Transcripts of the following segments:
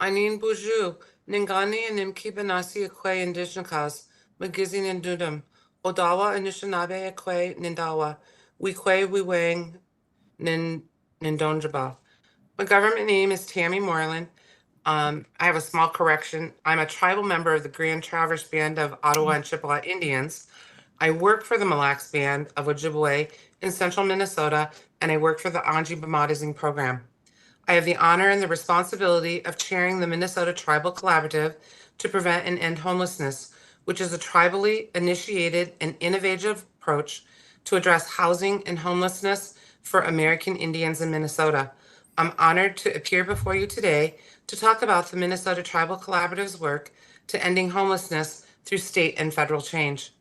Anin Buju, Ningani and Nimki Benasi Ekwe Indigenous, Magizine and Dudum, Odawa Anishinaabe Ekwe Nindawa, Wekwe Wiwang Nindonjaba. My government name is Tammy Moreland. I have a small correction. I'm a tribal member of the Grand Traverse Band of Ottawa and Chippewa Indians. I work for the Mille Lacs Band of Ojibwe in central Minnesota, and I work for the Anji Bamadizing program. I have the honor and the responsibility of chairing the Minnesota Tribal Collaborative to Prevent and End Homelessness, which is a tribally initiated and innovative approach to address housing and homelessness for American Indians in Minnesota. I'm honored to appear before you today to talk about the Minnesota Tribal Collaborative's work to ending homelessness through state and federal change.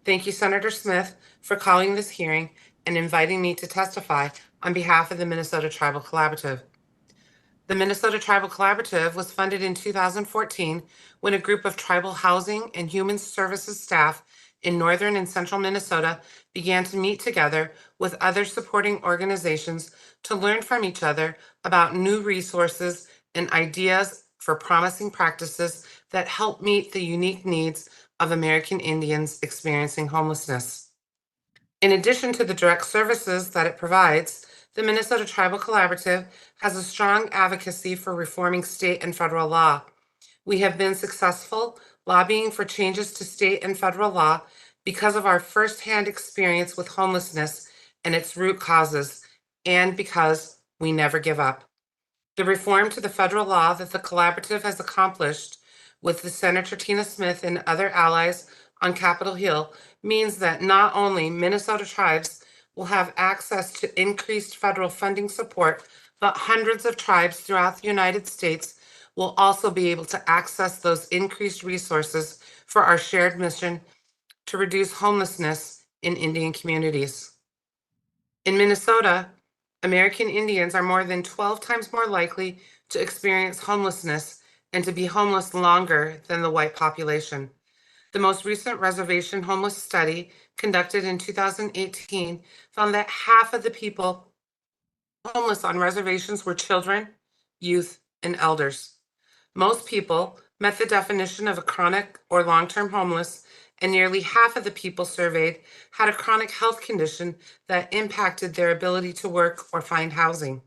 Thank you, Senator Smith, for calling this hearing and inviting me to testify on behalf of the Minnesota Tribal Collaborative. The Minnesota Tribal Collaborative was funded in 2014 when a group of tribal housing and human services staff in northern and central Minnesota began to meet together with other supporting organizations to learn from each other about new resources and ideas for promising practices that help meet the unique needs of American Indians experiencing homelessness. In addition to the direct services that it provides, the Minnesota Tribal Collaborative has a strong advocacy for reforming state and federal law. We have been successful lobbying for changes to state and federal law because of our firsthand experience with homelessness and its root causes, and because we never give up. The reform to the federal law that the collaborative has accomplished with the Senator Tina Smith and other allies on Capitol Hill means that not only Minnesota tribes will have access to increased federal funding support, but hundreds of tribes throughout the United States will also be able to access those increased resources for our shared mission to reduce homelessness in Indian communities. In Minnesota, American Indians are more than 12 times more likely to experience homelessness and to be homeless longer than the white population. The most recent reservation homeless study conducted in 2018 found that half of the people homeless on reservations were children, youth, and elders. Most people met the definition of a chronic or long-term homeless, and nearly half of the people surveyed had a chronic health condition that impacted their ability to work or find housing.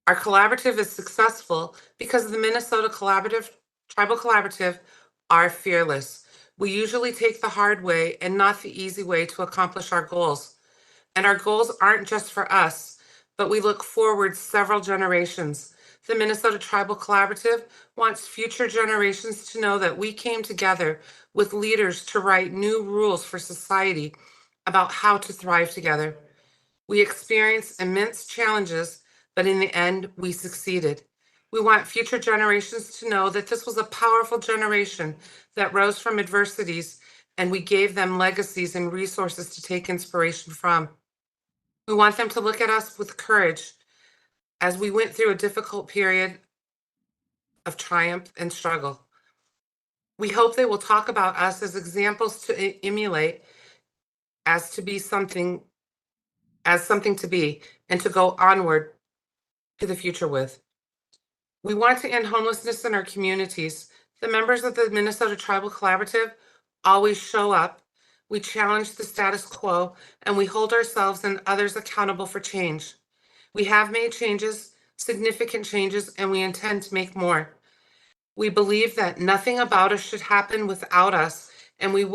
Our collaborative is successful because the Minnesota Tribal Collaborative are fearless. We usually take the hard way and not the easy way to accomplish our goals. And our goals aren't just for us, but we look forward several generations. The Minnesota Tribal Collaborative wants future generations to know that we came together with leaders to write new rules for society about how to thrive together. We experienced immense challenges, but in the end, we succeeded. We want future generations to know that this was a powerful generation that rose from adversities, and we gave them legacies and resources to take inspiration from. We want them to look at us with courage as we went through a difficult period of triumph and struggle. We hope they will talk about us as examples to emulate, as something to be, and to go onward to the future with. We want to end homelessness in our communities. The members of the Minnesota Tribal Collaborative always show up. We challenge the status quo, and we hold ourselves and others accountable for change. We have made changes, significant changes, and we intend to make more. We believe that nothing about us should happen without us, and we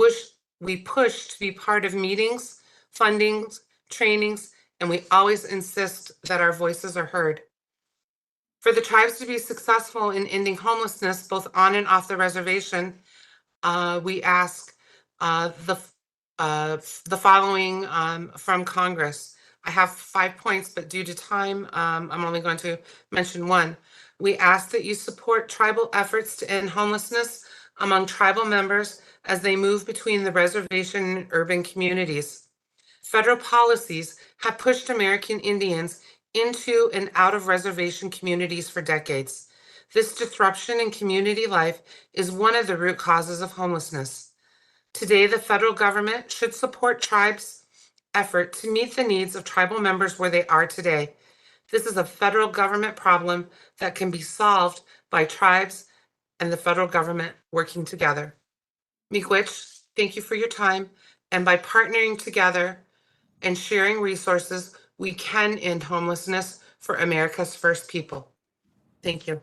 push to be part of meetings, fundings, trainings, and we always insist that our voices are heard. For the tribes to be successful in ending homelessness, both on and off the reservation, we ask the following from Congress. I have 5 points, but due to time, I'm only going to mention one. We ask that you support tribal efforts to end homelessness among tribal members as they move between the reservation and urban communities. Federal policies have pushed American Indians into and out of reservation communities for decades. This disruption in community life is one of the root causes of homelessness. Today, the federal government should support tribes' effort to meet the needs of tribal members where they are today. This is a federal government problem that can be solved by tribes and the federal government working together. Miigwech, thank you for your time. And by partnering together and sharing resources, we can end homelessness for America's first people. Thank you.